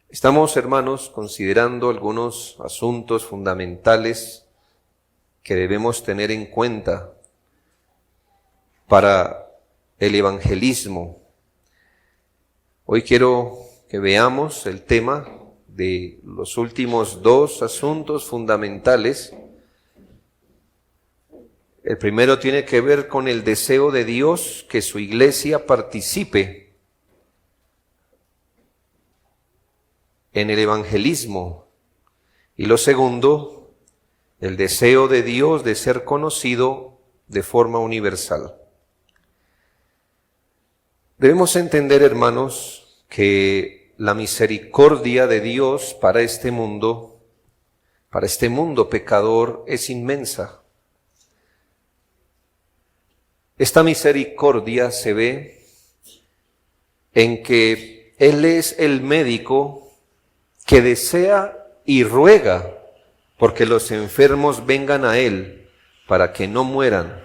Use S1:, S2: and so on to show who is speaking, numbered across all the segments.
S1: Estamos, hermanos, considerando algunos asuntos fundamentales que debemos tener en cuenta para el evangelismo. Hoy quiero que veamos el tema de los últimos dos asuntos fundamentales. El primero tiene que ver con el deseo de Dios que su iglesia participe en el evangelismo. Y lo segundo, el deseo de Dios de ser conocido de forma universal. Debemos entender, hermanos, que la misericordia de Dios para este mundo pecador, es inmensa. Esta misericordia se ve en que Él es el médico que desea y ruega porque los enfermos vengan a Él para que no mueran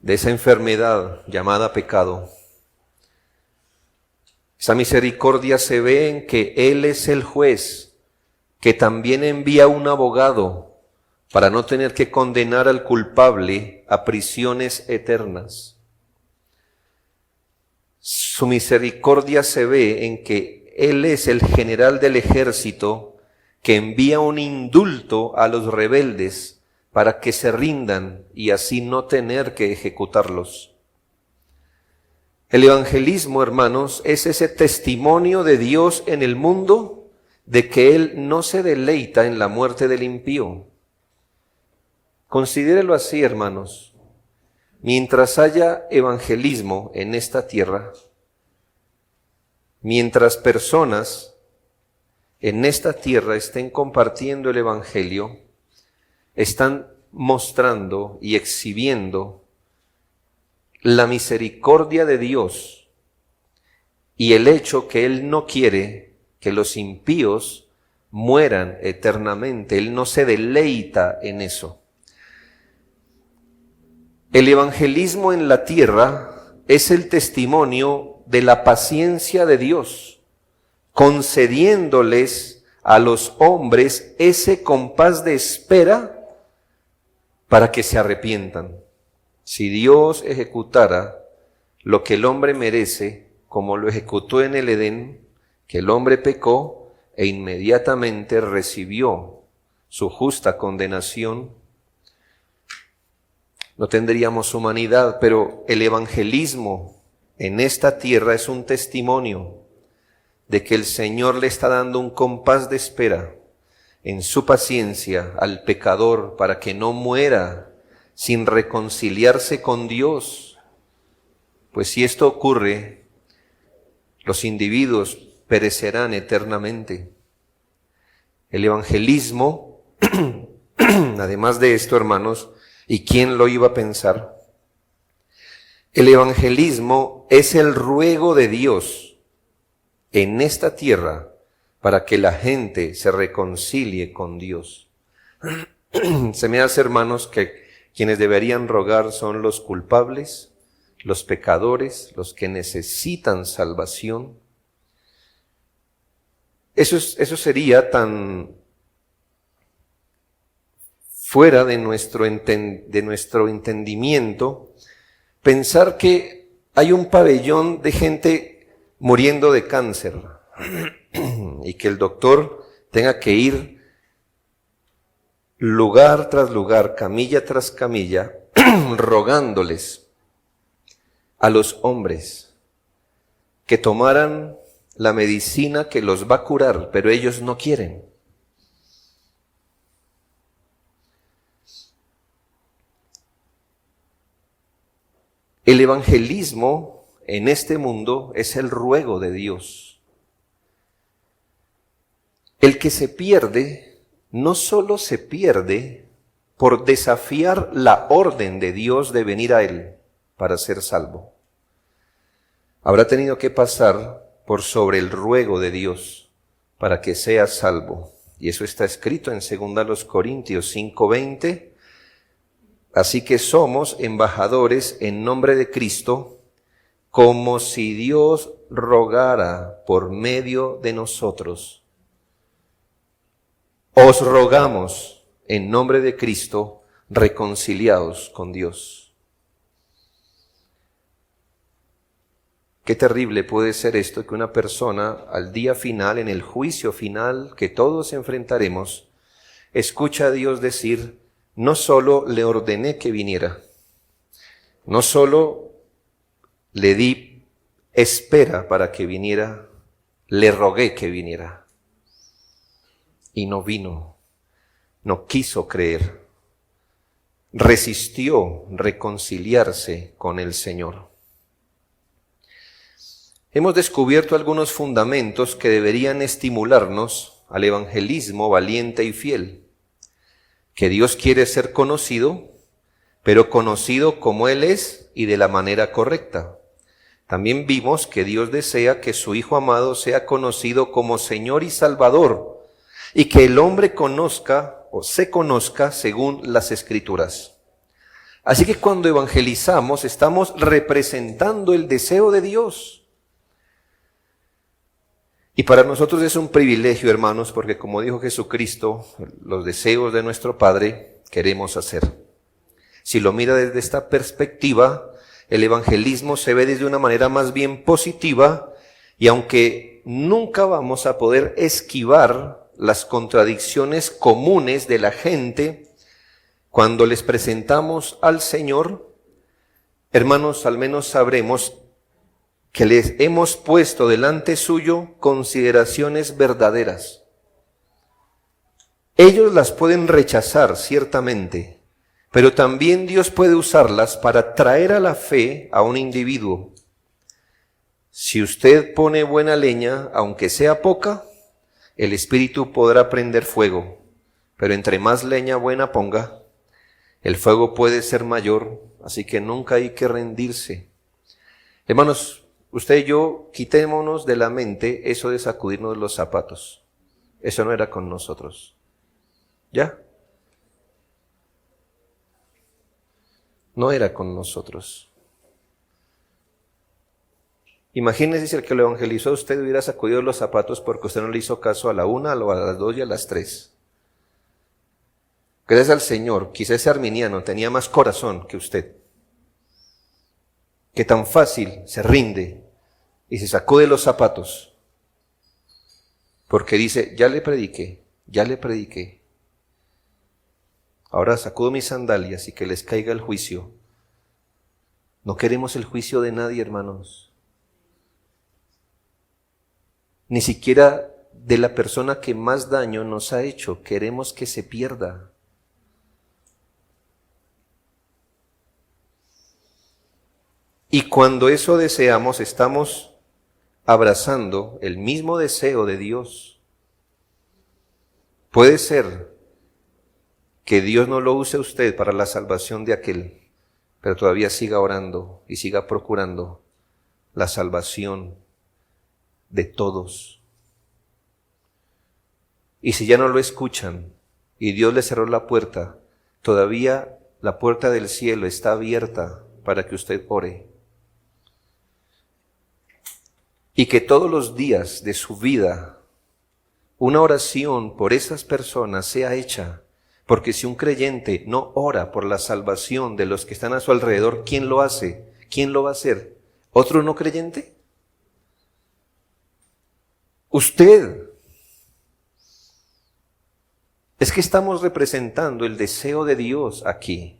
S1: de esa enfermedad llamada pecado. Esa misericordia se ve en que Él es el juez que también envía un abogado para no tener que condenar al culpable a prisiones eternas. Su misericordia se ve en que Él es el general del ejército que envía un indulto a los rebeldes para que se rindan y así no tener que ejecutarlos. El evangelismo, hermanos, es ese testimonio de Dios en el mundo de que Él no se deleita en la muerte del impío. Considérelo así, hermanos. Mientras haya evangelismo en esta tierra, mientras personas en esta tierra estén compartiendo el evangelio, están mostrando y exhibiendo la misericordia de Dios y el hecho que Él no quiere que los impíos mueran eternamente. Él no se deleita en eso. El evangelismo en la tierra es el testimonio de la paciencia de Dios, concediéndoles a los hombres ese compás de espera para que se arrepientan. Si Dios ejecutara lo que el hombre merece, como lo ejecutó en el Edén, que el hombre pecó e inmediatamente recibió su justa condenación, no tendríamos humanidad. Pero el evangelismo en esta tierra es un testimonio de que el Señor le está dando un compás de espera en su paciencia al pecador para que no muera sin reconciliarse con Dios. Pues si esto ocurre, los individuos perecerán eternamente. El evangelismo, además de esto, hermanos, ¿y quién lo iba a pensar? El evangelismo es el ruego de Dios en esta tierra para que la gente se reconcilie con Dios. Se me hace, hermanos, que quienes deberían rogar son los culpables, los pecadores, los que necesitan salvación. Eso sería tan fuera de nuestro entendimiento pensar que hay un pabellón de gente muriendo de cáncer y que el doctor tenga que ir lugar tras lugar, camilla tras camilla, rogándoles a los hombres que tomaran la medicina que los va a curar, pero ellos no quieren. El evangelismo en este mundo es el ruego de Dios. El que se pierde, no solo se pierde por desafiar la orden de Dios de venir a Él para ser salvo. Habrá tenido que pasar por sobre el ruego de Dios para que sea salvo. Y eso está escrito en 2 Corintios 5:20. Así que somos embajadores en nombre de Cristo, como si Dios rogara por medio de nosotros. os rogamos en nombre de Cristo, reconciliados con Dios. Qué terrible puede ser esto, que una persona al día final, en el juicio final que todos enfrentaremos, escucha a Dios decir: no solo le ordené que viniera, no solo le di espera para que viniera, le rogué que viniera. Y no vino, no quiso creer, resistió reconciliarse con el Señor. Hemos descubierto algunos fundamentos que deberían estimularnos al evangelismo valiente y fiel. Que Dios quiere ser conocido, pero conocido como Él es y de la manera correcta. También vimos que Dios desea que su Hijo amado sea conocido como Señor y Salvador, y que el hombre conozca o se conozca según las Escrituras. Así que cuando evangelizamos estamos representando el deseo de Dios. Y para nosotros es un privilegio, hermanos, porque como dijo Jesucristo, los deseos de nuestro Padre queremos hacer. Si lo mira desde esta perspectiva, el evangelismo se ve desde una manera más bien positiva, y aunque nunca vamos a poder esquivar las contradicciones comunes de la gente, cuando les presentamos al Señor, hermanos, al menos sabremos que les hemos puesto delante suyo consideraciones verdaderas. Ellos las pueden rechazar, ciertamente, pero también Dios puede usarlas para traer a la fe a un individuo. Si usted pone buena leña, aunque sea poca, el Espíritu podrá prender fuego, pero entre más leña buena ponga, el fuego puede ser mayor, así que nunca hay que rendirse. Hermanos, usted y yo, quitémonos de la mente eso de sacudirnos los zapatos. Eso no era con nosotros. ¿Ya? No era con nosotros. Imagínese si el que lo evangelizó a usted hubiera sacudido los zapatos porque usted no le hizo caso a la 1, a las 2 y a las 3. Gracias al Señor, quizás ese arminiano tenía más corazón que usted, que tan fácil se rinde y se sacude los zapatos, porque dice: ya le prediqué, ahora sacudo mis sandalias y que les caiga el juicio. No queremos el juicio de nadie, hermanos, ni siquiera de la persona que más daño nos ha hecho. Queremos que se pierda. Y cuando eso deseamos, estamos abrazando el mismo deseo de Dios. Puede ser que Dios no lo use a usted para la salvación de aquel, pero todavía siga orando y siga procurando la salvación de todos. Y si ya no lo escuchan y Dios le cerró la puerta, todavía la puerta del cielo está abierta para que usted ore. Y que todos los días de su vida una oración por esas personas sea hecha. Porque si un creyente no ora por la salvación de los que están a su alrededor, ¿quién lo hace? ¿Quién lo va a hacer? ¿Otro no creyente? Usted. Es que estamos representando el deseo de Dios aquí.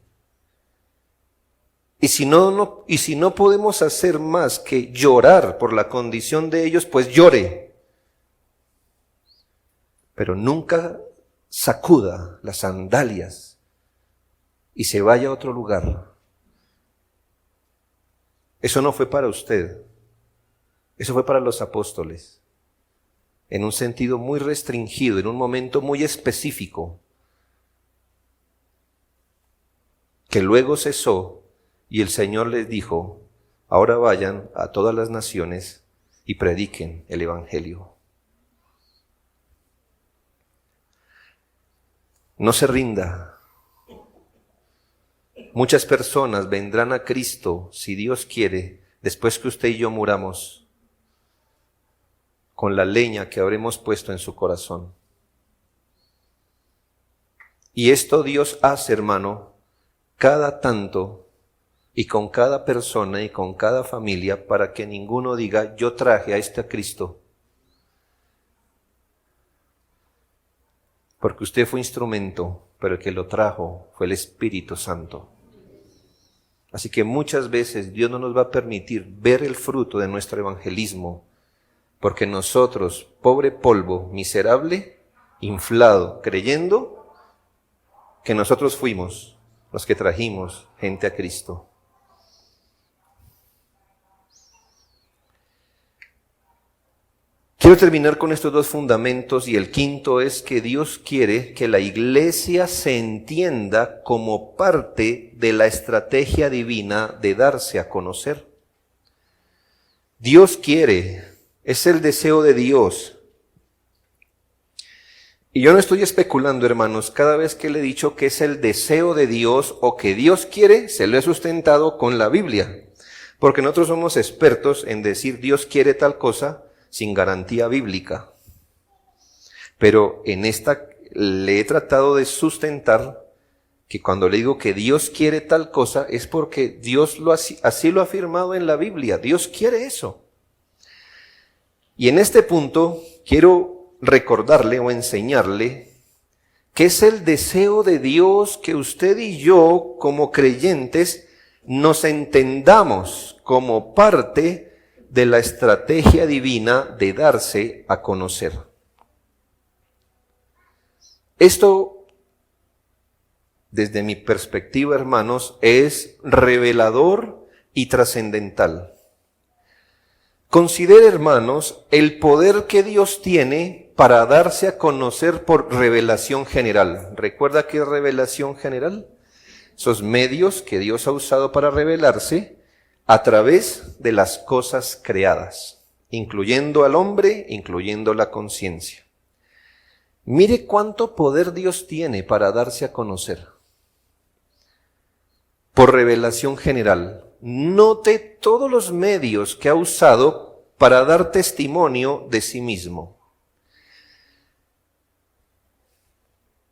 S1: Y si no podemos hacer más que llorar por la condición de ellos, pues llore. Pero nunca sacuda las sandalias y se vaya a otro lugar. Eso no fue para usted. Eso fue para los apóstoles. En un sentido muy restringido, en un momento muy específico, que luego cesó. Y el Señor les dijo: ahora vayan a todas las naciones y prediquen el Evangelio. No se rinda. Muchas personas vendrán a Cristo, si Dios quiere, después que usted y yo muramos, con la leña que habremos puesto en su corazón. Y esto Dios hace, hermano, cada tanto y con cada persona y con cada familia, para que ninguno diga, yo traje a este Cristo. Porque usted fue instrumento, pero el que lo trajo fue el Espíritu Santo. Así que muchas veces Dios no nos va a permitir ver el fruto de nuestro evangelismo, porque nosotros, pobre polvo, miserable, inflado, creyendo que nosotros fuimos los que trajimos gente a Cristo. Quiero terminar con estos dos fundamentos, y el quinto es que Dios quiere que la iglesia se entienda como parte de la estrategia divina de darse a conocer. Dios quiere, es el deseo de Dios. Y yo no estoy especulando, hermanos, cada vez que le he dicho que es el deseo de Dios o que Dios quiere, se lo he sustentado con la Biblia. Porque nosotros somos expertos en decir Dios quiere tal cosa, sin garantía bíblica. Pero en esta le he tratado de sustentar que cuando le digo que Dios quiere tal cosa es porque Dios así lo ha afirmado en la Biblia. Dios quiere eso. Y en este punto quiero recordarle o enseñarle que es el deseo de Dios que usted y yo como creyentes nos entendamos como parte de la estrategia divina de darse a conocer. Esto, desde mi perspectiva, hermanos, es revelador y trascendental. Considere, hermanos, el poder que Dios tiene para darse a conocer por revelación general. ¿Recuerda qué es revelación general? Esos medios que Dios ha usado para revelarse a través de las cosas creadas, incluyendo al hombre, incluyendo la conciencia. Mire cuánto poder Dios tiene para darse a conocer. Por revelación general, note todos los medios que ha usado para dar testimonio de sí mismo.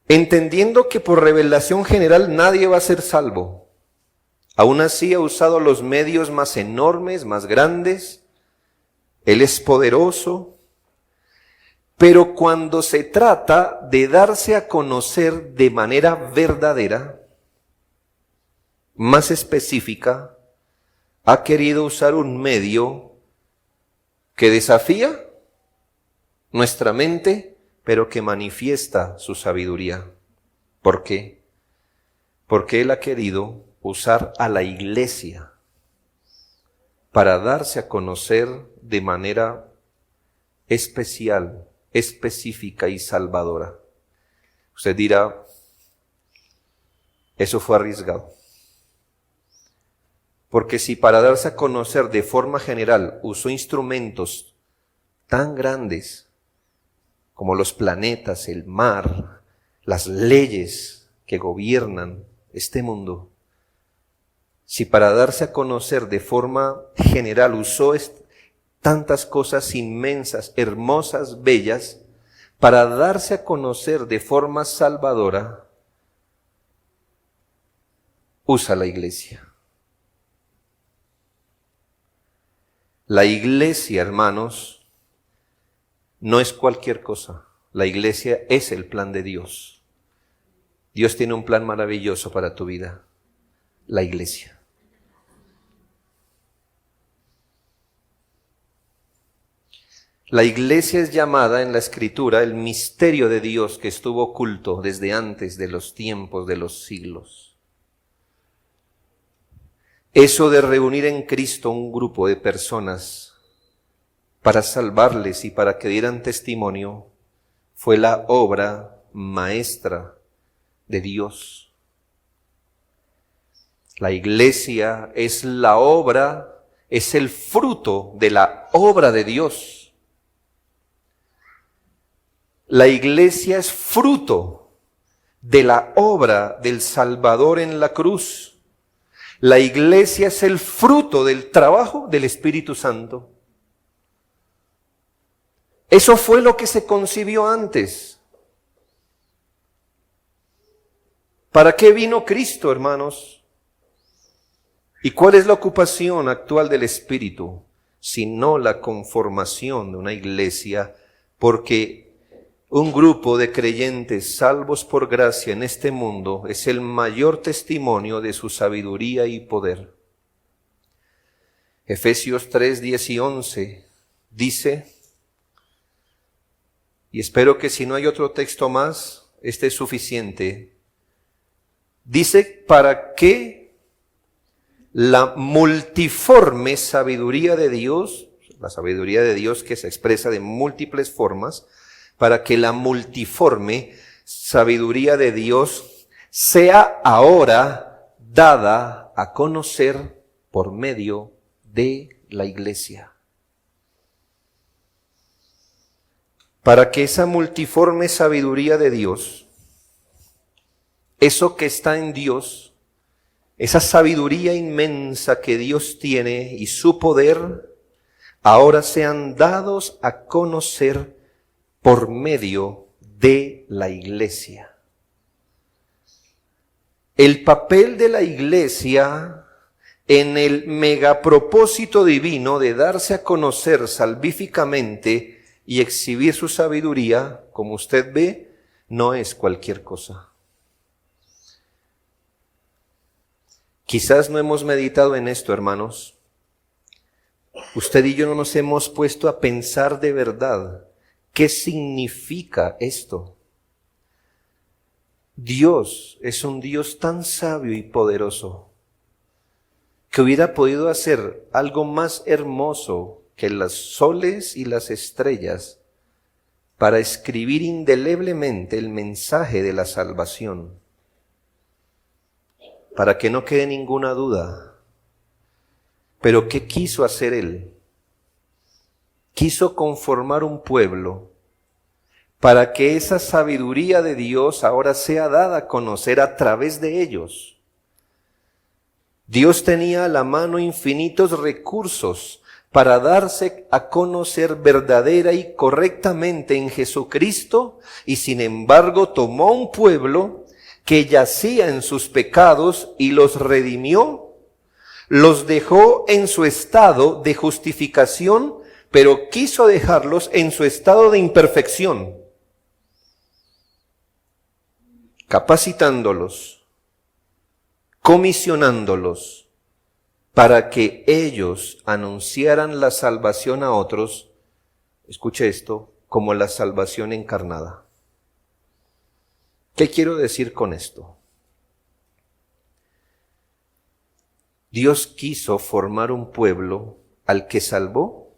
S1: Entendiendo que por revelación general nadie va a ser salvo. Aún así ha usado los medios más enormes, más grandes. Él es poderoso. Pero cuando se trata de darse a conocer de manera verdadera, más específica, ha querido usar un medio que desafía nuestra mente, pero que manifiesta su sabiduría. ¿Por qué? Porque Él ha querido usar a la iglesia para darse a conocer de manera especial, específica y salvadora. Usted dirá, eso fue arriesgado. Porque si para darse a conocer de forma general usó instrumentos tan grandes como los planetas, el mar, las leyes que gobiernan este mundo, si para darse a conocer de forma general usó tantas cosas inmensas, hermosas, bellas, para darse a conocer de forma salvadora, usa la iglesia. La iglesia, hermanos, no es cualquier cosa. La iglesia es el plan de Dios. Dios tiene un plan maravilloso para tu vida. La iglesia. La iglesia es llamada en la Escritura el misterio de Dios que estuvo oculto desde antes de los tiempos de los siglos. Eso de reunir en Cristo un grupo de personas para salvarles y para que dieran testimonio fue la obra maestra de Dios. La iglesia es la obra, es el fruto de la obra de Dios. La iglesia es fruto de la obra del Salvador en la cruz. La iglesia es el fruto del trabajo del Espíritu Santo. Eso fue lo que se concibió antes. ¿Para qué vino Cristo, hermanos? ¿Y cuál es la ocupación actual del Espíritu? Sino la conformación de una iglesia, porque un grupo de creyentes salvos por gracia en este mundo es el mayor testimonio de su sabiduría y poder. Efesios 3, 10 y 11 dice, y espero que si no hay otro texto más, este es suficiente. Dice, para que la multiforme sabiduría de Dios, la sabiduría de Dios que se expresa de múltiples formas, para que la multiforme sabiduría de Dios sea ahora dada a conocer por medio de la iglesia. Para que esa multiforme sabiduría de Dios, eso que está en Dios, esa sabiduría inmensa que Dios tiene y su poder, ahora sean dados a conocer por medio de la iglesia. El papel de la iglesia en el megapropósito divino de darse a conocer salvíficamente y exhibir su sabiduría, como usted ve, no es cualquier cosa. Quizás no hemos meditado en esto, hermanos. Usted y yo no nos hemos puesto a pensar de verdad qué significa esto. Dios es un Dios tan sabio y poderoso que hubiera podido hacer algo más hermoso que los soles y las estrellas para escribir indeleblemente el mensaje de la salvación. Para que no quede ninguna duda. Pero ¿qué quiso hacer Él? Quiso conformar un pueblo para que esa sabiduría de Dios ahora sea dada a conocer a través de ellos. Dios tenía a la mano infinitos recursos para darse a conocer verdadera y correctamente en Jesucristo, y sin embargo tomó un pueblo que yacía en sus pecados y los redimió, los dejó en su estado de justificación, pero quiso dejarlos en su estado de imperfección, capacitándolos, comisionándolos, para que ellos anunciaran la salvación a otros, escuche esto, como la salvación encarnada. ¿Qué quiero decir con esto? Dios quiso formar un pueblo al que salvó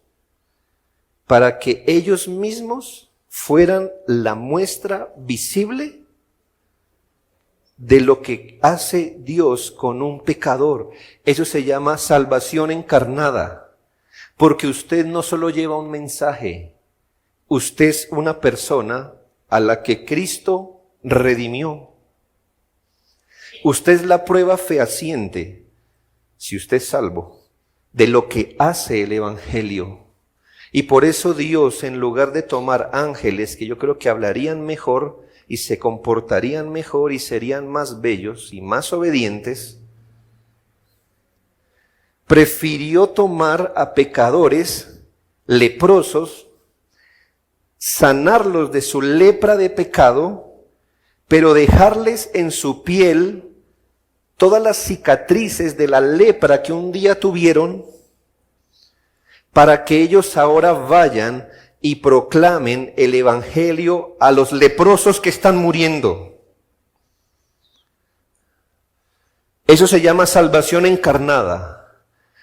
S1: para que ellos mismos fueran la muestra visible de lo que hace Dios con un pecador. Eso se llama salvación encarnada, porque usted no solo lleva un mensaje, usted es una persona a la que Cristo redimió. Usted es la prueba fehaciente, si usted es salvo, de lo que hace el Evangelio. Y por eso Dios, en lugar de tomar ángeles que yo creo que hablarían mejor y se comportarían mejor y serían más bellos y más obedientes, prefirió tomar a pecadores leprosos, sanarlos de su lepra de pecado, pero dejarles en su piel todas las cicatrices de la lepra que un día tuvieron, para que ellos ahora vayan y proclamen el Evangelio a los leprosos que están muriendo. Eso se llama salvación encarnada,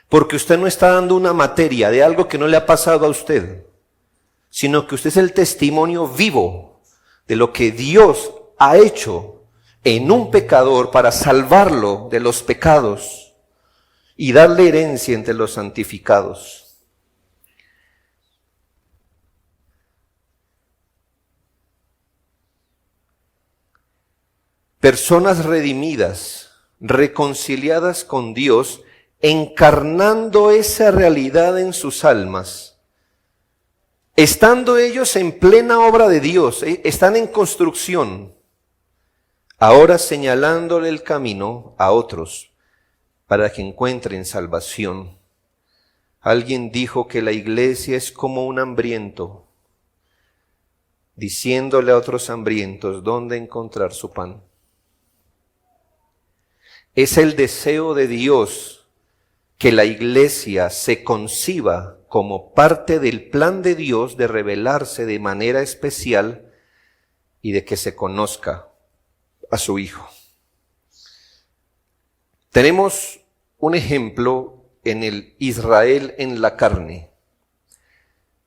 S1: porque usted no está dando una materia de algo que no le ha pasado a usted, sino que usted es el testimonio vivo de lo que Dios ha hecho en un pecador para salvarlo de los pecados y darle herencia entre los santificados. Personas redimidas, reconciliadas con Dios, encarnando esa realidad en sus almas. Estando ellos en plena obra de Dios, están en construcción. ahora señalándole el camino a otros para que encuentren salvación. Alguien dijo que la iglesia es como un hambriento, diciéndole a otros hambrientos dónde encontrar su pan. Es el deseo de Dios que la iglesia se conciba como parte del plan de Dios de revelarse de manera especial y de que se conozca a su Hijo. Tenemos un ejemplo en el Israel en la carne,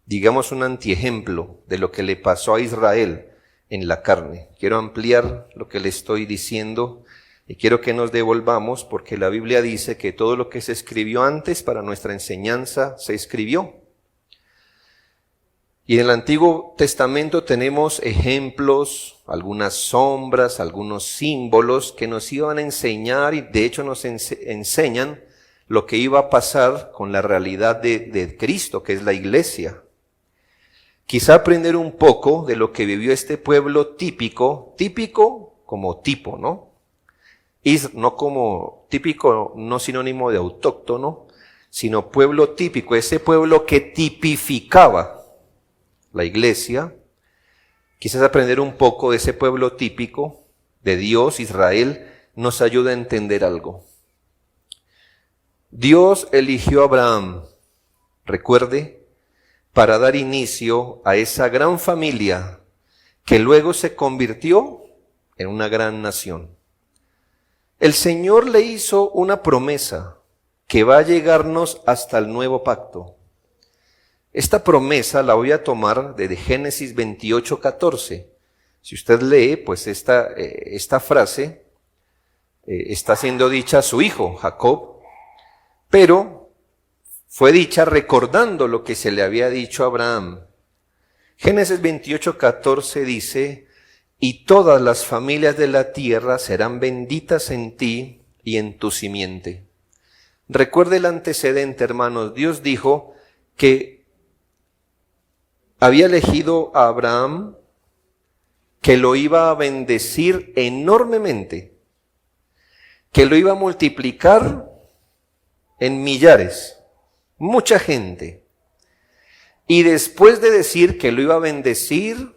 S1: digamos un antiejemplo de lo que le pasó a Israel en la carne. Quiero ampliar lo que le estoy diciendo y quiero que nos devolvamos, porque la Biblia dice que todo lo que se escribió antes para nuestra enseñanza se escribió. Y en el Antiguo Testamento tenemos ejemplos, algunas sombras, algunos símbolos que nos iban a enseñar y de hecho nos enseñan lo que iba a pasar con la realidad de Cristo, que es la iglesia. Quizá aprender un poco de lo que vivió este pueblo típico como tipo, ¿no? No como típico, no sinónimo de autóctono, sino pueblo típico, ese pueblo que tipificaba la iglesia. Quizás aprender un poco de ese pueblo típico de Dios, Israel, nos ayuda a entender algo. Dios eligió a Abraham, recuerde, para dar inicio a esa gran familia que luego se convirtió en una gran nación. El Señor le hizo una promesa que va a llegarnos hasta el nuevo pacto. Esta promesa la voy a tomar de Génesis 28:14. Si usted lee, pues esta frase está siendo dicha a su hijo Jacob, pero fue dicha recordando lo que se le había dicho a Abraham. Génesis 28:14 dice: y todas las familias de la tierra serán benditas en ti y en tu simiente. Recuerde el antecedente, hermanos. Dios dijo que había elegido a Abraham, que lo iba a bendecir enormemente, que lo iba a multiplicar en millares, mucha gente. Y después de decir que lo iba a bendecir,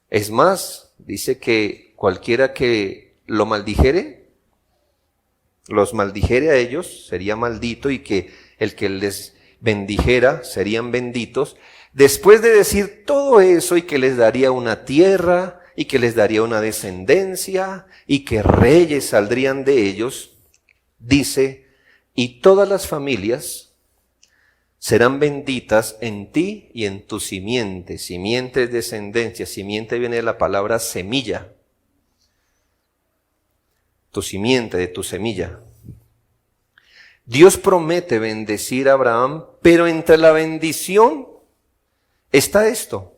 S1: es más, dice que cualquiera que lo maldijere, los maldijere a ellos, sería maldito, y que el que les bendijera serían benditos. Después de decir todo eso y que les daría una tierra y que les daría una descendencia y que reyes saldrían de ellos, dice: y todas las familias serán benditas en ti y en tu simiente. Simiente es descendencia, simiente viene de la palabra semilla. Tu simiente, de tu semilla. Dios promete bendecir a Abraham, pero entre la bendición está esto: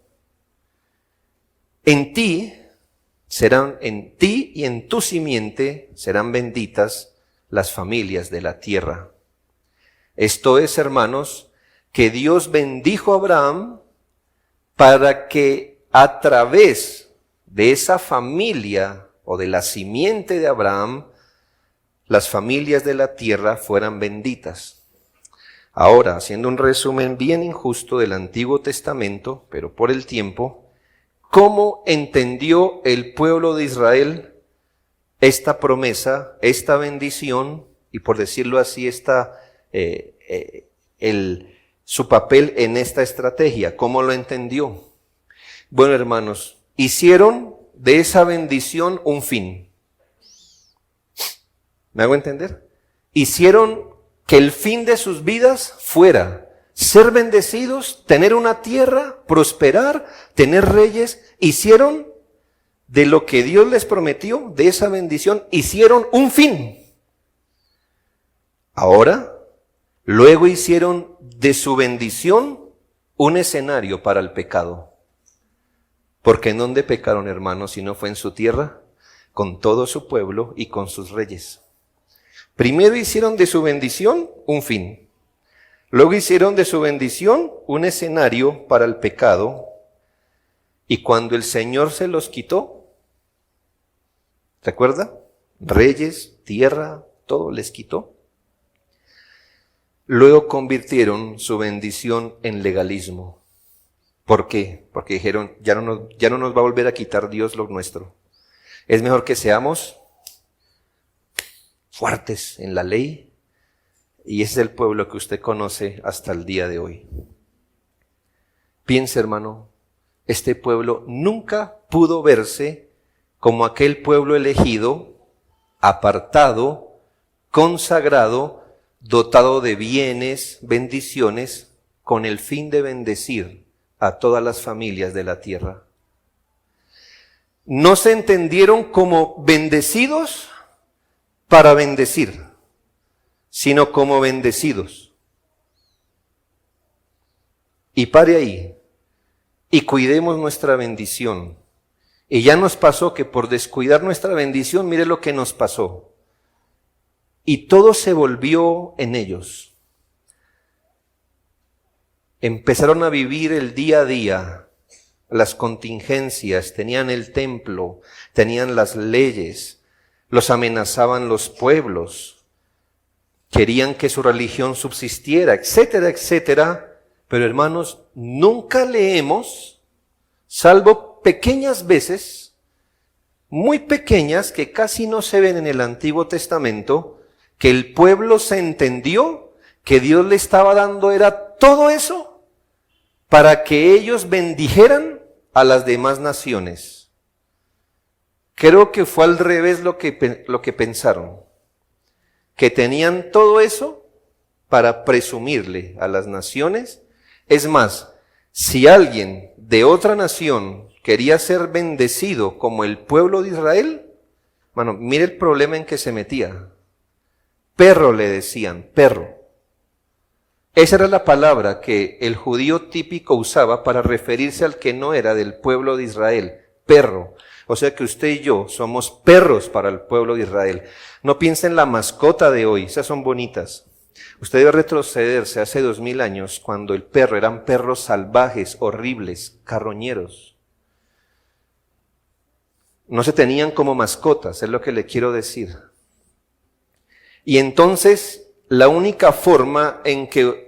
S1: en ti y en tu simiente serán benditas las familias de la tierra. Esto es, hermanos, que Dios bendijo a Abraham para que a través de esa familia o de la simiente de Abraham, las familias de la tierra fueran benditas. Ahora, haciendo un resumen bien injusto del Antiguo Testamento, pero por el tiempo, ¿cómo entendió el pueblo de Israel esta promesa, esta bendición y, por decirlo así, su papel en esta estrategia? ¿Cómo lo entendió? Bueno, hermanos, hicieron de esa bendición un fin. ¿Me hago entender? Hicieron que el fin de sus vidas fuera ser bendecidos, tener una tierra, prosperar, tener reyes. Hicieron de lo que Dios les prometió, de esa bendición, hicieron un fin. Ahora, luego hicieron de su bendición un escenario para el pecado. Porque ¿en dónde pecaron, hermanos, si no fue en su tierra? Con todo su pueblo y con sus reyes. Primero hicieron de su bendición un fin. Luego hicieron de su bendición un escenario para el pecado. Y cuando el Señor se los quitó, ¿Recuerda? Reyes, tierra, todo les quitó. Luego convirtieron su bendición en legalismo. ¿Por qué? Porque dijeron, ya no nos va a volver a quitar Dios lo nuestro. Es mejor que seamos fuertes en la ley, y ese es el pueblo que usted conoce hasta el día de hoy. Piense, hermano, este pueblo nunca pudo verse como aquel pueblo elegido, apartado, consagrado, dotado de bienes, bendiciones, con el fin de bendecir a todas las familias de la tierra. No se entendieron como bendecidos para bendecir, sino como bendecidos. Y pare ahí, y cuidemos nuestra bendición. Y ya nos pasó que por descuidar nuestra bendición, mire lo que nos pasó. Y todo se volvió en ellos. Empezaron a vivir el día a día, las contingencias, tenían el templo, tenían las leyes, los amenazaban los pueblos, querían que su religión subsistiera, etcétera, etcétera. Pero hermanos, nunca leemos, salvo pequeñas veces, muy pequeñas, que casi no se ven en el Antiguo Testamento, que el pueblo se entendió que Dios le estaba dando era todo eso para que ellos bendijeran a las demás naciones. Creo que fue al revés lo que pensaron, que tenían todo eso para presumirle a las naciones. Es más, si alguien de otra nación quería ser bendecido como el pueblo de Israel, bueno, mire el problema en que se metía. Perro le decían, perro. Esa era la palabra que el judío típico usaba para referirse al que no era del pueblo de Israel, perro. O sea que usted y yo somos perros para el pueblo de Israel. No piense en la mascota de hoy, esas son bonitas. Usted debe retrocederse hace 2000 años, cuando el perro eran perros salvajes, horribles, carroñeros. No se tenían como mascotas, es lo que le quiero decir. Y entonces, la única forma en que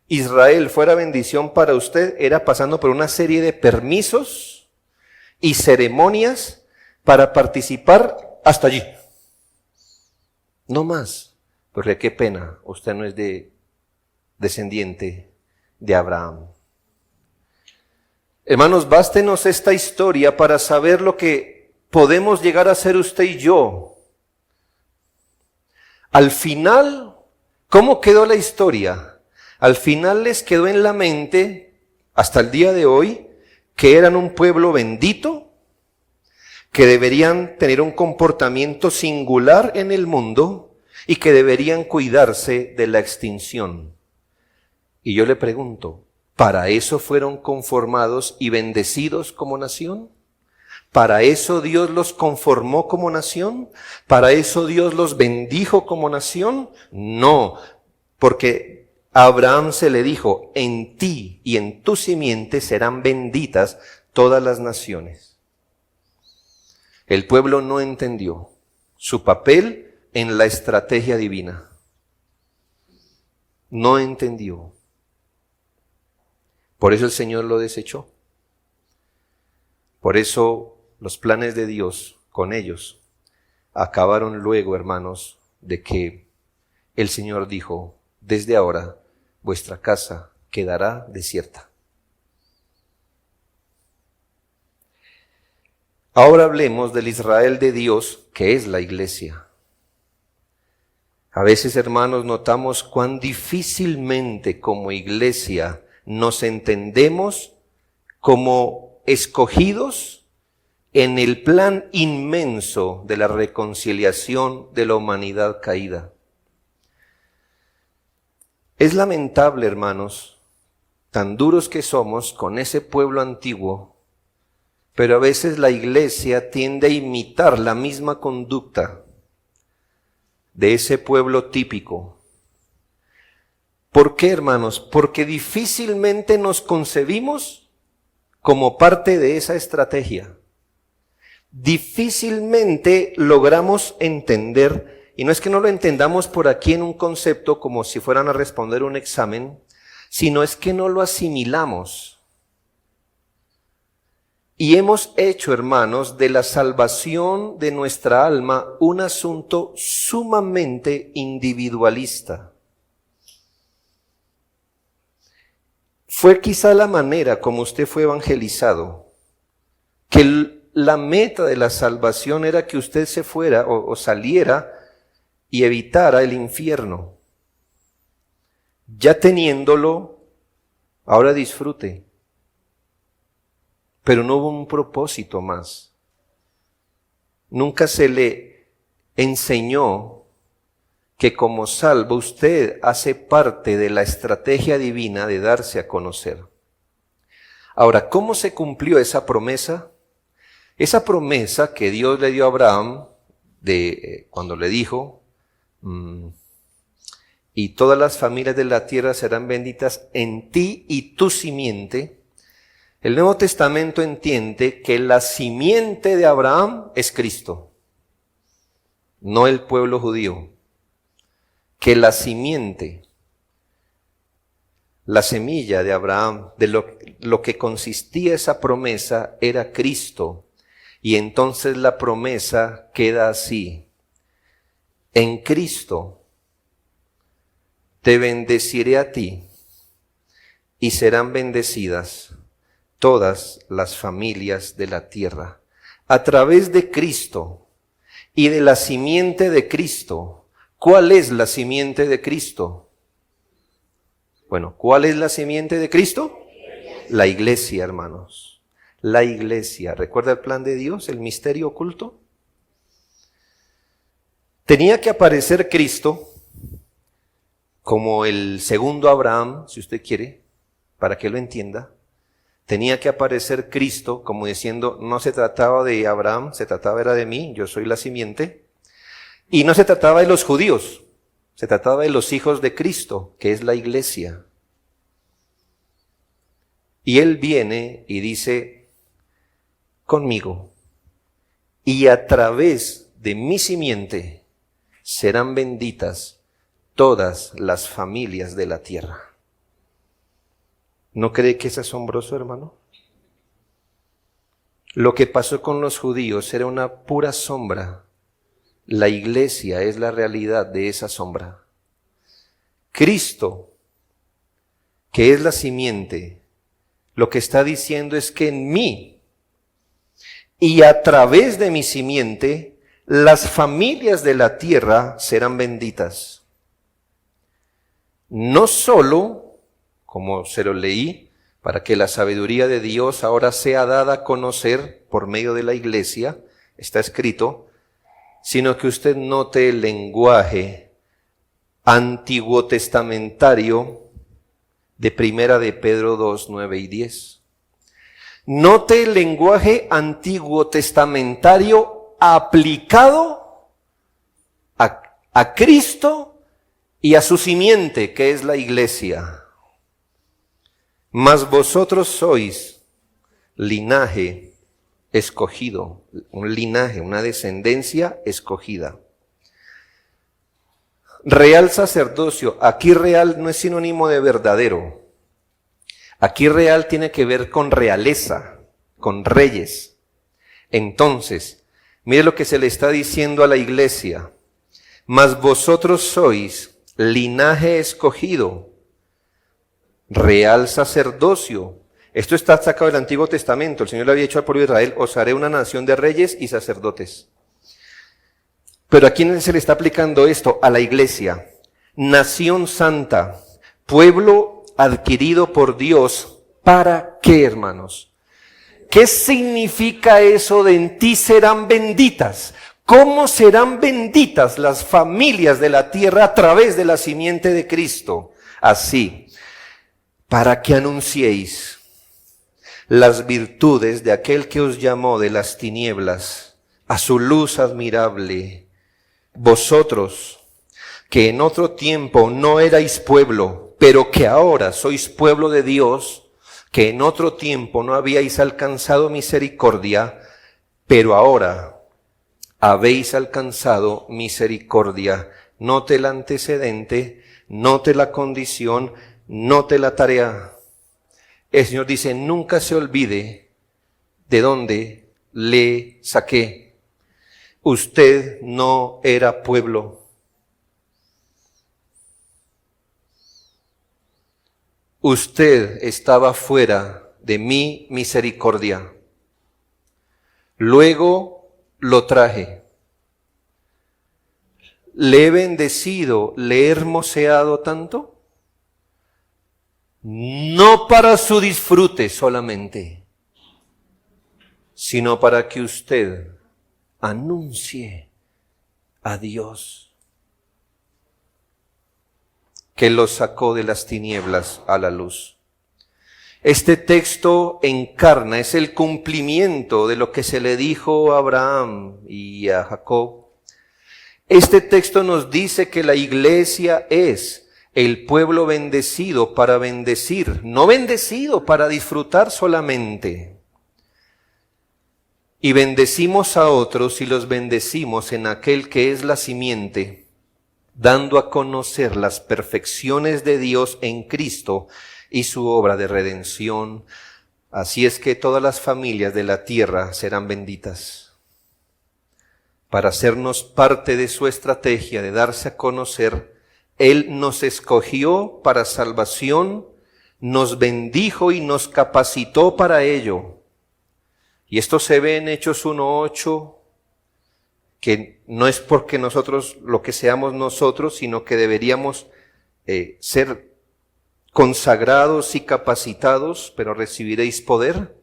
S1: Israel fuera bendición para usted era pasando por una serie de permisos y ceremonias para participar hasta allí. No más, porque qué pena, usted no es descendiente de Abraham. Hermanos, bástenos esta historia para saber lo que podemos llegar a ser usted y yo. Al final, ¿cómo quedó la historia? Al final les quedó en la mente, hasta el día de hoy, que eran un pueblo bendito, que deberían tener un comportamiento singular en el mundo y que deberían cuidarse de la extinción. Y yo le pregunto, ¿para eso fueron conformados y bendecidos como nación? ¿Para eso Dios los conformó como nación? ¿Para eso Dios los bendijo como nación? No, porque a Abraham se le dijo, en ti y en tu simiente serán benditas todas las naciones. El pueblo no entendió su papel en la estrategia divina. No entendió. Por eso el Señor lo desechó. Por eso los planes de Dios con ellos acabaron luego, hermanos, de que el Señor dijo, desde ahora vuestra casa quedará desierta. Ahora hablemos del Israel de Dios, que es la iglesia. A veces, hermanos, notamos cuán difícilmente como iglesia nos entendemos como escogidos en el plan inmenso de la reconciliación de la humanidad caída. Es lamentable, hermanos, tan duros que somos con ese pueblo antiguo, pero a veces la iglesia tiende a imitar la misma conducta de ese pueblo típico. ¿Por qué, hermanos? Porque difícilmente nos concebimos como parte de esa estrategia. difícilmente logramos entender, y no es que no lo entendamos por aquí en un concepto como si fueran a responder un examen, sino es que no lo asimilamos. Y hemos hecho, hermanos, de la salvación de nuestra alma un asunto sumamente individualista. Fue quizá la manera como usted fue evangelizado, que la meta de la salvación era que usted se fuera o saliera y evitara el infierno. Ya teniéndolo, ahora disfrute. Pero no hubo un propósito más. Nunca se le enseñó que como salvo usted hace parte de la estrategia divina de darse a conocer. Ahora, ¿cómo se cumplió esa promesa? Esa promesa que Dios le dio a Abraham, cuando le dijo, y todas las familias de la tierra serán benditas en ti y tu simiente. El Nuevo Testamento entiende que la simiente de Abraham es Cristo, no el pueblo judío. Que la simiente, la semilla de Abraham, de lo que consistía esa promesa era Cristo. Y entonces la promesa queda así: en Cristo te bendeciré a ti y serán bendecidas todas las familias de la tierra. A través de Cristo y de la simiente de Cristo. ¿Cuál es la simiente de Cristo? Bueno, ¿cuál es la simiente de Cristo? La iglesia, hermanos. La iglesia. ¿Recuerda el plan de Dios, el misterio oculto? Tenía que aparecer Cristo como el segundo Abraham, si usted quiere, para que lo entienda. Tenía que aparecer Cristo como diciendo, no se trataba de Abraham, se trataba era de mí, yo soy la simiente. Y no se trataba de los judíos, se trataba de los hijos de Cristo, que es la iglesia. Y Él viene y dice, conmigo, y a través de mi simiente serán benditas todas las familias de la tierra. ¿No cree que es asombroso, hermano? Lo que pasó con los judíos era una pura sombra. La iglesia es la realidad de esa sombra. Cristo, que es la simiente, lo que está diciendo es que en mí y a través de mi simiente, las familias de la tierra serán benditas. No solo, como se lo leí, para que la sabiduría de Dios ahora sea dada a conocer por medio de la iglesia, está escrito, sino que usted note el lenguaje antiguo testamentario de Primera de Pedro 2, 9 y 10. Note el lenguaje antiguo testamentario aplicado a Cristo y a su simiente, que es la iglesia. Mas vosotros sois linaje escogido, un linaje, una descendencia escogida. Real sacerdocio, aquí real no es sinónimo de verdadero. Aquí real tiene que ver con realeza, con reyes. Entonces, mire lo que se le está diciendo a la iglesia. Mas vosotros sois linaje escogido, real sacerdocio. Esto está sacado del Antiguo Testamento. El Señor le había dicho al pueblo de Israel, os haré una nación de reyes y sacerdotes. Pero ¿a quién se le está aplicando esto? A la iglesia. Nación santa, pueblo adquirido por Dios. ¿Para qué, hermanos? ¿Qué significa eso de en ti serán benditas? ¿Cómo serán benditas las familias de la tierra a través de la simiente de Cristo? Así, para que anunciéis las virtudes de aquel que os llamó de las tinieblas a su luz admirable. Vosotros, que en otro tiempo no erais pueblo, pero que ahora sois pueblo de Dios, que en otro tiempo no habíais alcanzado misericordia, Pero ahora habéis alcanzado misericordia. Note el antecedente, note la condición, note la tarea. El Señor dice, nunca se olvide de dónde le saqué. Usted no era pueblo. Usted estaba fuera de mi misericordia. Luego lo traje. ¿Le he bendecido, le he hermoseado tanto? No para su disfrute solamente, sino para que usted anuncie a Dios, que lo sacó de las tinieblas a la luz. Este texto encarna, es el cumplimiento de lo que se le dijo a Abraham y a Jacob. Este texto nos dice que la iglesia es el pueblo bendecido para bendecir, no bendecido para disfrutar solamente. Y bendecimos a otros y los bendecimos en aquel que es la simiente, dando a conocer las perfecciones de Dios en Cristo y su obra de redención. Así es que todas las familias de la tierra serán benditas. Para hacernos parte de su estrategia de darse a conocer, Él nos escogió para salvación, nos bendijo y nos capacitó para ello. Y esto se ve en Hechos 1:8, que no es porque nosotros, lo que seamos nosotros, sino que deberíamos ser consagrados y capacitados, pero recibiréis poder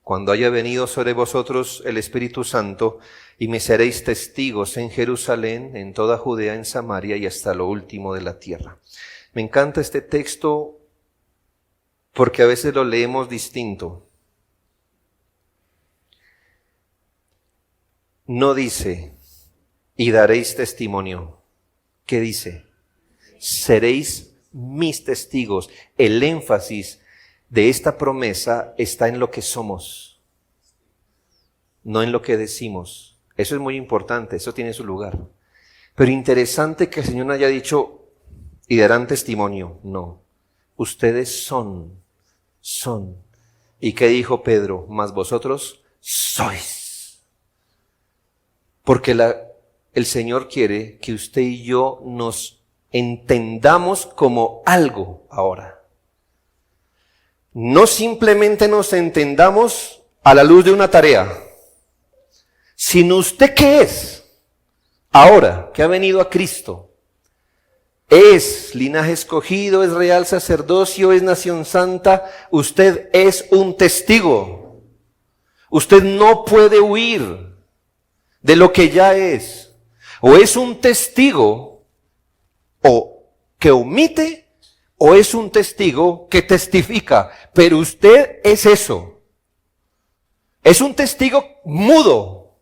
S1: cuando haya venido sobre vosotros el Espíritu Santo, y me seréis testigos en Jerusalén, en toda Judea, en Samaria y hasta lo último de la tierra. Me encanta este texto porque a veces lo leemos distinto. No dice, y daréis testimonio. ¿Qué dice? Seréis mis testigos. El énfasis de esta promesa está en lo que somos, no en lo que decimos. Eso es muy importante, eso tiene su lugar. Pero interesante que el Señor no haya dicho, y darán testimonio. No, ustedes son. ¿Y qué dijo Pedro? Mas vosotros sois. Porque el Señor quiere que usted y yo nos entendamos como algo ahora. No simplemente nos entendamos a la luz de una tarea, sino usted qué es ahora que ha venido a Cristo. Es linaje escogido, es real sacerdocio, es nación santa. Usted es un testigo. Usted no puede huir de lo que ya es. O es un testigo o que omite, o es un testigo que testifica. Pero usted es eso. Es un testigo mudo,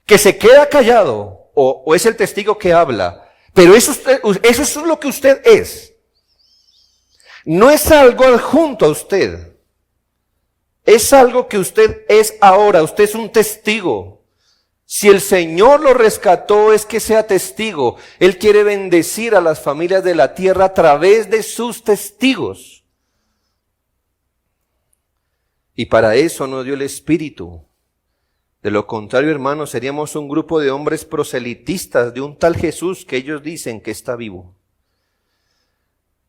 S1: que se queda callado, o es el testigo que habla. Pero eso es lo que usted es. No es algo adjunto a usted. Es algo que usted es ahora. Usted es un testigo. Si el Señor lo rescató, es que sea testigo. Él quiere bendecir a las familias de la tierra a través de sus testigos. Y para eso nos dio el Espíritu. De lo contrario, hermanos, seríamos un grupo de hombres proselitistas de un tal Jesús que ellos dicen que está vivo.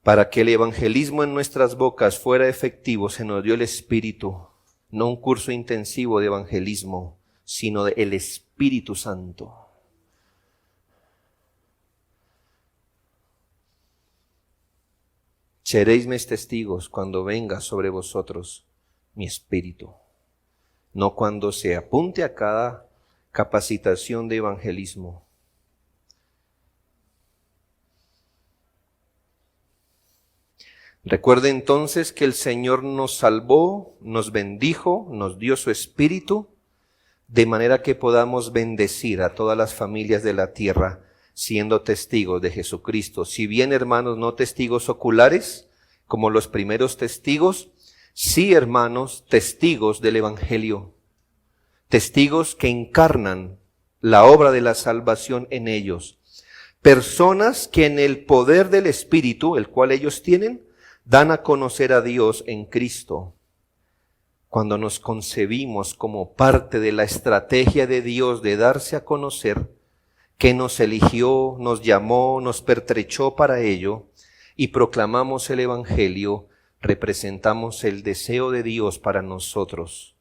S1: Para que el evangelismo en nuestras bocas fuera efectivo, se nos dio el Espíritu, no un curso intensivo de evangelismo, sino el Espíritu Santo. Seréis mis testigos cuando venga sobre vosotros mi Espíritu. No cuando se apunte a cada capacitación de evangelismo. Recuerde entonces que el Señor nos salvó, nos bendijo, nos dio su Espíritu, de manera que podamos bendecir a todas las familias de la tierra, siendo testigos de Jesucristo. Si bien, hermanos, no testigos oculares, como los primeros testigos, sí, hermanos, testigos del Evangelio. testigos que encarnan la obra de la salvación en ellos, personas que en el poder del Espíritu, el cual ellos tienen, dan a conocer a Dios en Cristo. Cuando nos concebimos como parte de la estrategia de Dios de darse a conocer, que nos eligió, nos llamó, nos pertrechó para ello, y proclamamos el Evangelio, representamos el deseo de Dios para nosotros.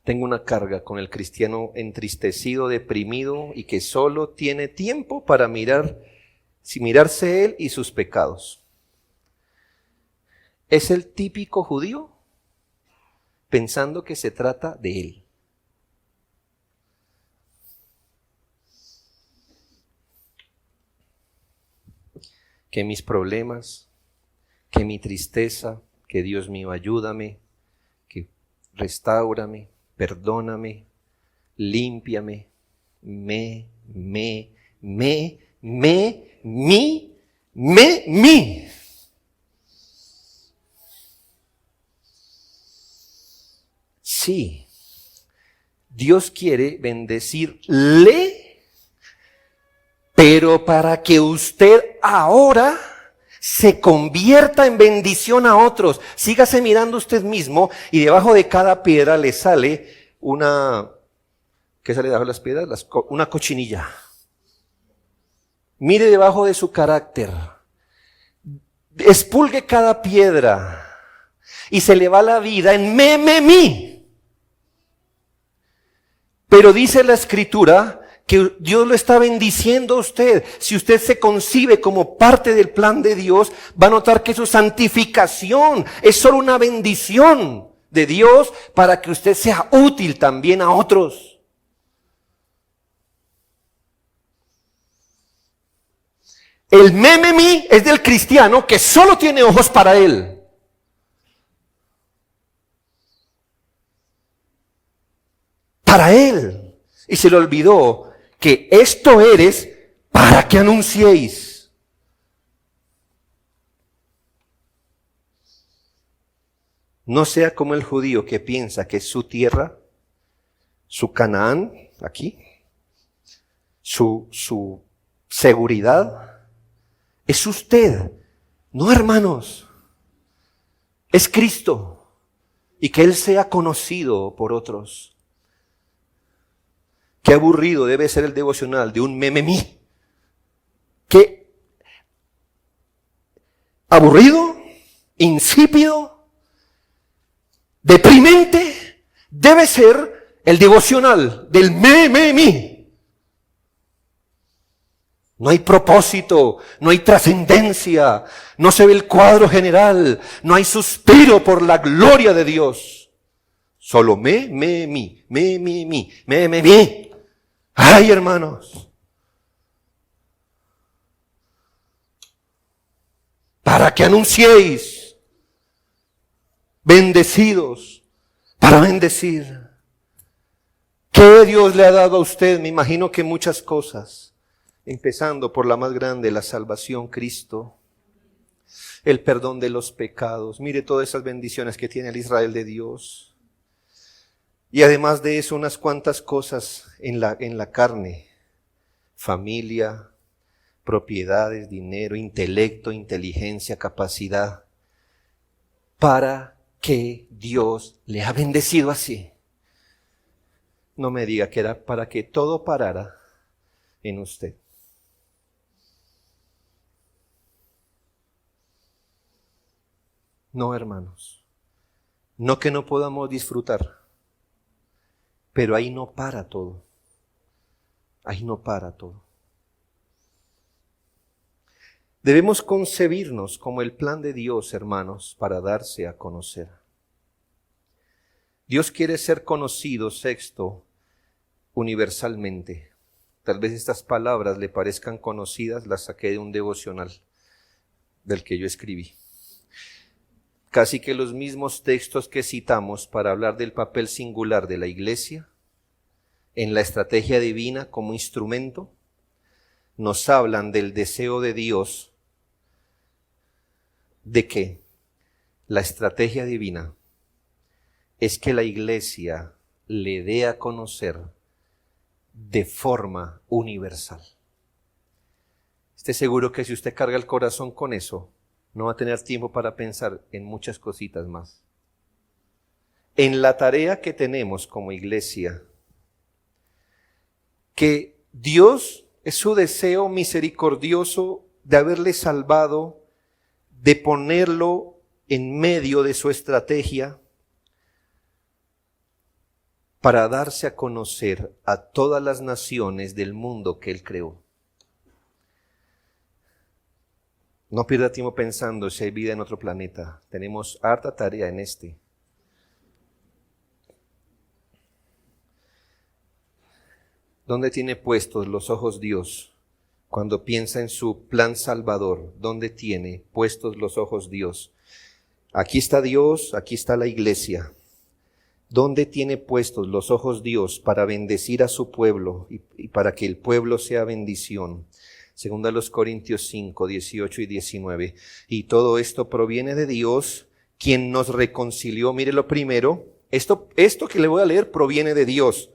S1: Tengo una carga con el cristiano entristecido, deprimido y que solo tiene tiempo para mirarse él y sus pecados. Es el típico judío pensando que se trata de él. Que mis problemas, que mi tristeza, que Dios mío ayúdame, que restáurame, perdóname, límpiame, mi. Sí, Dios quiere bendecirle, pero para que usted ahora se convierta en bendición a otros. Sígase mirando usted mismo y debajo de cada piedra le sale una... ¿Qué sale debajo de las piedras? Una cochinilla. Mire debajo de su carácter. Expulgue cada piedra y se le va la vida en mi. Pero dice la Escritura que Dios lo está bendiciendo a usted. Si usted se concibe como parte del plan de Dios, va a notar que su santificación es solo una bendición de Dios para que usted sea útil también a otros. El mí es del cristiano que solo tiene ojos para él. Para él. Y se le olvidó que esto eres para que anunciéis. No sea como el judío que piensa que es su tierra, su Canaán, aquí, su seguridad, es usted. No, hermanos, es Cristo. Y que Él sea conocido por otros. Qué aburrido debe ser el devocional de un mí. Qué aburrido, insípido, deprimente debe ser el devocional del mí. No hay propósito, no hay trascendencia, no se ve el cuadro general, no hay suspiro por la gloria de Dios. Solo mi. Ay, hermanos, para que anunciéis, bendecidos, para bendecir. ¿Qué Dios le ha dado a usted? Me imagino que muchas cosas, empezando por la más grande, la salvación, Cristo, el perdón de los pecados. Mire todas esas bendiciones que tiene el Israel de Dios. Y además de eso, unas cuantas cosas en la carne. Familia, propiedades, dinero, intelecto, inteligencia, capacidad. Para que Dios le ha bendecido así. No me diga que era para que todo parara en usted. No, hermanos. No que no podamos disfrutar. Pero ahí no para todo. Ahí no para todo. Debemos concebirnos como el plan de Dios, hermanos, para darse a conocer. Dios quiere ser conocido, sexto, universalmente. Tal vez estas palabras le parezcan conocidas, las saqué de un devocional del que yo escribí. Casi que los mismos textos que citamos para hablar del papel singular de la iglesia en la estrategia divina como instrumento, nos hablan del deseo de Dios de que la estrategia divina es que la iglesia le dé a conocer de forma universal. Esté seguro que si usted carga el corazón con eso, no va a tener tiempo para pensar en muchas cositas más. En la tarea que tenemos como iglesia, que Dios es su deseo misericordioso de haberle salvado, de ponerlo en medio de su estrategia para darse a conocer a todas las naciones del mundo que Él creó. No pierda tiempo pensando si hay vida en otro planeta. Tenemos harta tarea en este. ¿Dónde tiene puestos los ojos Dios cuando piensa en su plan salvador? ¿Dónde tiene puestos los ojos Dios? Aquí está Dios, aquí está la iglesia. ¿Dónde tiene puestos los ojos Dios para bendecir a su pueblo y para que el pueblo sea bendición? Segunda los Corintios 5, 18 y 19. Y todo esto proviene de Dios, quien nos reconcilió. Mire lo primero, esto que le voy a leer proviene de Dios,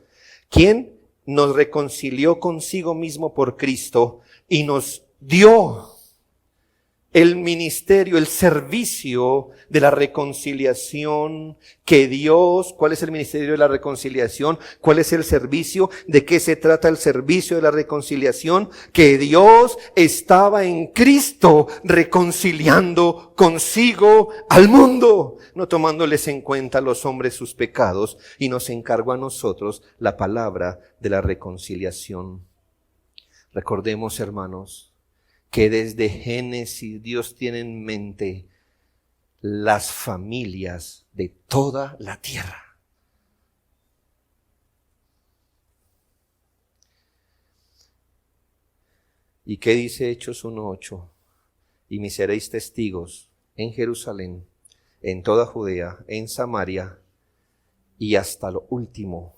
S1: quien nos reconcilió consigo mismo por Cristo y nos dio el ministerio, el servicio de la reconciliación que Dios, ¿cuál es el ministerio de la reconciliación? ¿Cuál es el servicio? ¿De qué se trata el servicio de la reconciliación? Que Dios estaba en Cristo reconciliando consigo al mundo, no tomándoles en cuenta a los hombres sus pecados, y nos encargó a nosotros la palabra de la reconciliación. Recordemos, hermanos, que desde Génesis Dios tiene en mente las familias de toda la tierra. ¿Y qué dice Hechos 1:8? Y me seréis testigos en Jerusalén, en toda Judea, en Samaria y hasta lo último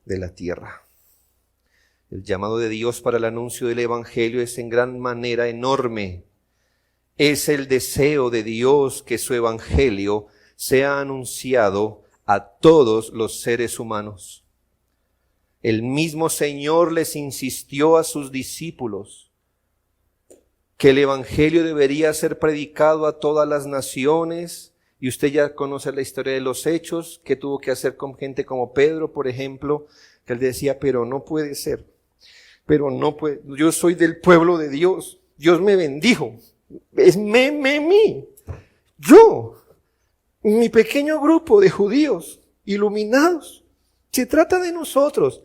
S1: de la tierra. El llamado de Dios para el anuncio del Evangelio es en gran manera enorme. Es el deseo de Dios que su Evangelio sea anunciado a todos los seres humanos. El mismo Señor les insistió a sus discípulos que el Evangelio debería ser predicado a todas las naciones. Y usted ya conoce la historia de los hechos, que tuvo que hacer con gente como Pedro, por ejemplo, que él decía, pero no puede ser. Pero no puede, yo soy del pueblo de Dios. Dios me bendijo. Es mí. Yo, mi pequeño grupo de judíos iluminados. Se trata de nosotros.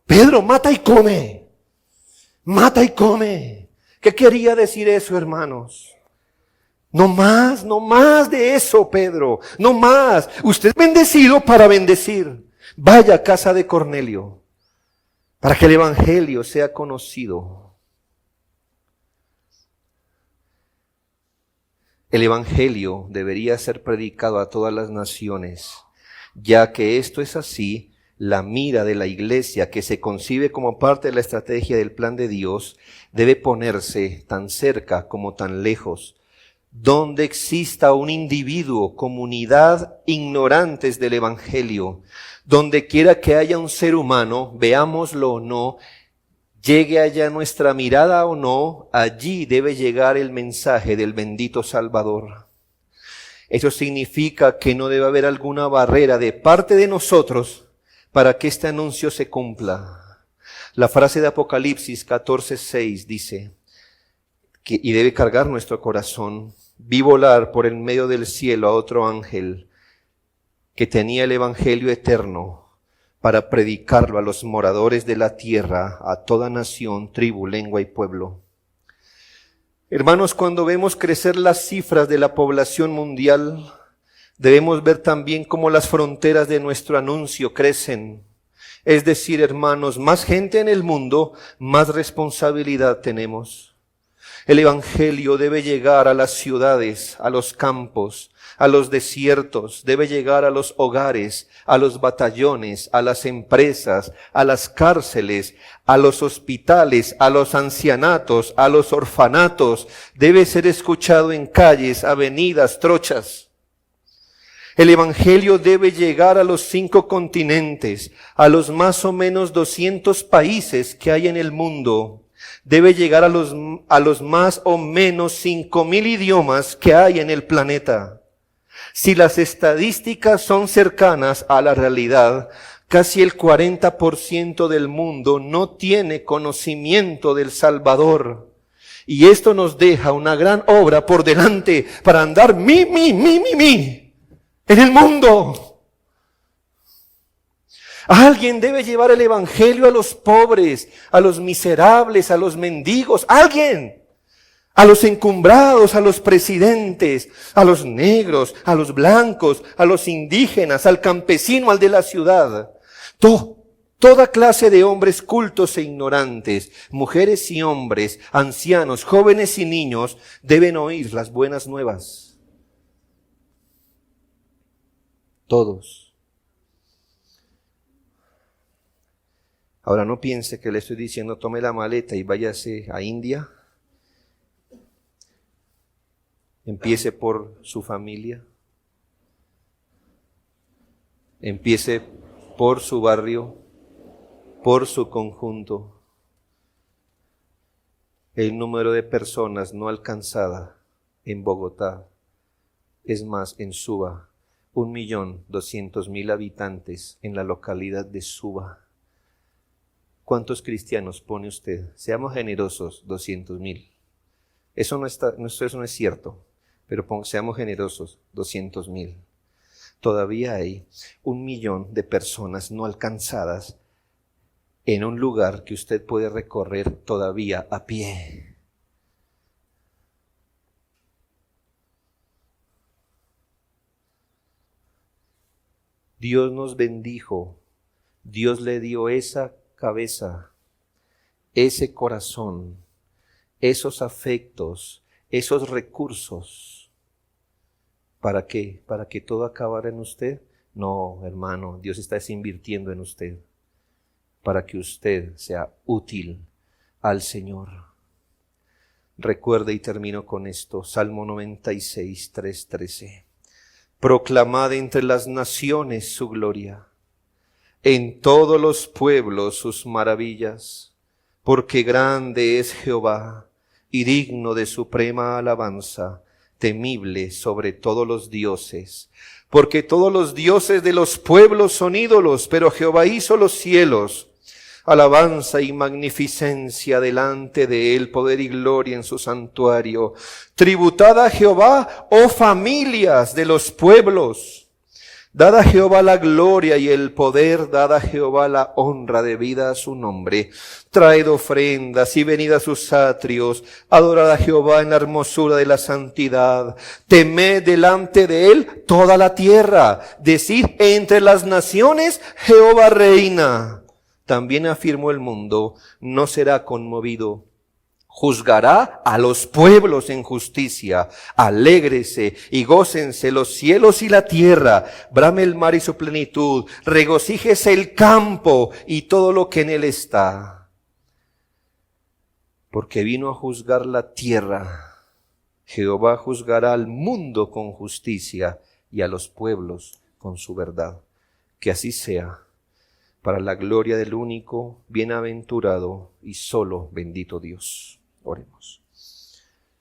S1: Pedro, mata y come. Mata y come. ¿Qué quería decir eso, hermanos? No más de eso, Pedro. No más. Usted es bendecido para bendecir. Vaya a casa de Cornelio, para que el Evangelio sea conocido. El Evangelio debería ser predicado a todas las naciones, ya que esto es así. La mira de la iglesia, que se concibe como parte de la estrategia del plan de Dios, debe ponerse tan cerca como tan lejos. Donde exista un individuo, comunidad ignorantes del Evangelio, donde quiera que haya un ser humano, veámoslo o no, llegue allá nuestra mirada o no, allí debe llegar el mensaje del bendito Salvador. Eso significa que no debe haber alguna barrera de parte de nosotros para que este anuncio se cumpla. La frase de Apocalipsis 14:6 dice, y debe cargar nuestro corazón: vi volar por el medio del cielo a otro ángel que tenía el evangelio eterno para predicarlo a los moradores de la tierra, a toda nación, tribu, lengua y pueblo. Hermanos, cuando vemos crecer las cifras de la población mundial, debemos ver también cómo las fronteras de nuestro anuncio crecen. Es decir, hermanos, más gente en el mundo, más responsabilidad tenemos. El evangelio debe llegar a las ciudades, a los campos, a los desiertos, debe llegar a los hogares, a los batallones, a las empresas, a las cárceles, a los hospitales, a los ancianatos, a los orfanatos. Debe ser escuchado en calles, avenidas, trochas. El evangelio debe llegar a los 5 continentes, a los más o menos 200 países que hay en el mundo. Debe llegar a los más o menos 5,000 idiomas que hay en el planeta. Si las estadísticas son cercanas a la realidad, casi el 40% del mundo no tiene conocimiento del Salvador. Y esto nos deja una gran obra por delante para andar en el mundo. Alguien debe llevar el evangelio a los pobres, a los miserables, a los mendigos. Alguien. A los encumbrados, a los presidentes, a los negros, a los blancos, a los indígenas, al campesino, al de la ciudad. Toda clase de hombres cultos e ignorantes, mujeres y hombres, ancianos, jóvenes y niños, deben oír las buenas nuevas. Todos. Ahora no piense que le estoy diciendo tome la maleta y váyase a India. Empiece por su familia. Empiece por su barrio, por su conjunto. El número de personas no alcanzada en Bogotá es más en Suba, 1.200.000 habitantes en la localidad de Suba. ¿Cuántos cristianos pone usted? Seamos generosos, 200.000. Eso no es cierto, pero seamos generosos, 200.000. Todavía hay 1 millón de personas no alcanzadas en un lugar que usted puede recorrer todavía a pie. Dios nos bendijo, Dios le dio esa cabeza, ese corazón, esos afectos, esos recursos. ¿Para qué? ¿Para que todo acabara en usted? No, hermano, Dios está invirtiendo en usted para que usted sea útil al Señor. Recuerde, y termino con esto, Salmo 96, 3:13. Proclamad entre las naciones su gloria, en todos los pueblos sus maravillas, porque grande es Jehová y digno de suprema alabanza, temible sobre todos los dioses. Porque todos los dioses de los pueblos son ídolos, pero Jehová hizo los cielos. Alabanza y magnificencia delante de él, poder y gloria en su santuario. Tributad a Jehová, oh familias de los pueblos. Dad a Jehová la gloria y el poder, dad a Jehová la honra debida a su nombre. Traed ofrendas y venid a sus atrios, adorad a Jehová en la hermosura de la santidad. Temed delante de él toda la tierra. Decid entre las naciones, Jehová reina. También afirmó el mundo, no será conmovido. Juzgará a los pueblos en justicia. Alégrese y gócense los cielos y la tierra. Brame el mar y su plenitud. Regocíjese el campo y todo lo que en él está. Porque vino a juzgar la tierra. Jehová juzgará al mundo con justicia y a los pueblos con su verdad. Que así sea, para la gloria del único, bienaventurado y solo bendito Dios. Oremos.